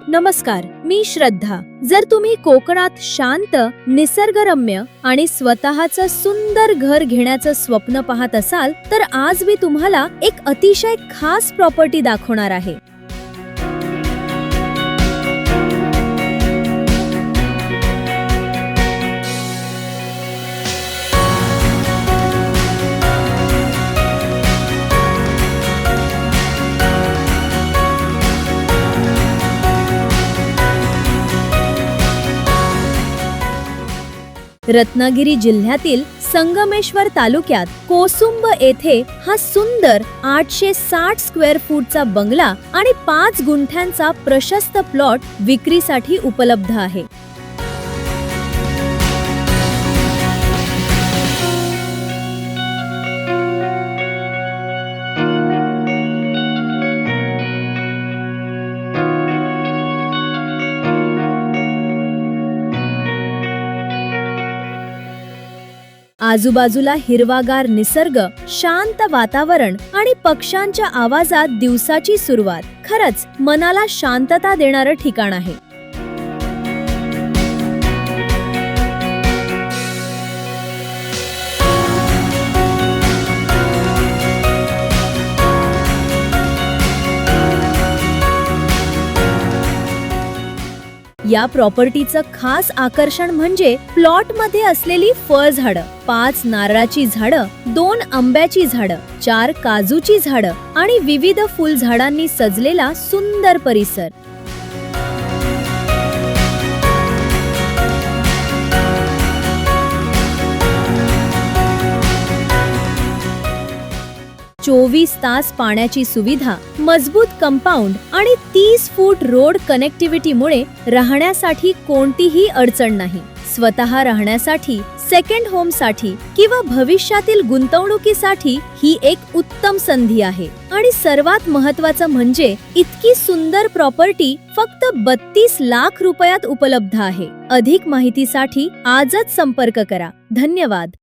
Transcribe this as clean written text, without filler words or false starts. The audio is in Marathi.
नमस्कार, मी श्रद्धा. जर तुम्ही कोकणात शांत, निसर्गरम्य आणि स्वतःचं सुंदर घर घेण्याचं स्वप्न पाहत असाल तर आज मी तुम्हाला एक अतिशय खास प्रॉपर्टी दाखवणार आहे. रत्नागिरी जिल्ह्यातील संगमेश्वर तालुक्यात कोसुंब येथे हा सुंदर 860 स्क्वेअर फूटचा बंगला आणि 5 गुंठ्यांचा प्रशस्त प्लॉट विक्रीसाठी उपलब्ध आहे. आजूबाजूला हिरवागार निसर्ग, शांत वातावरण आणि पक्ष्यांच्या आवाजात दिवसाची सुरुवात. खरंच मनाला शांतता देणारं ठिकाण आहे. या प्रॉपर्टीचं खास आकर्षण म्हणजे प्लॉट मध्ये असलेली फळ झाडं, 5 नारळाची झाडं, 2 आंब्याची झाडं, 4 काजूची झाडं आणि विविध फुलझाडांनी सजलेला सुंदर परिसर. चोवीस तास पाण्याची सुविधा, मजबूत कंपाऊंड आणि 30 फूट रोड कनेक्टिव्हिटीमुळे राहण्यासाठी कोणतीही अडचण नाही. स्वतः राहण्यासाठी, सेकंड होम साठी किंवा भविष्यातील गुंतवणुकीसाठी ही एक उत्तम संधी आहे. आणि सर्वात महत्त्वाचं म्हणजे इतकी सुंदर प्रॉपर्टी फक्त 32 लाख रुपयात उपलब्ध आहे. अधिक माहितीसाठी आजच संपर्क करा. धन्यवाद.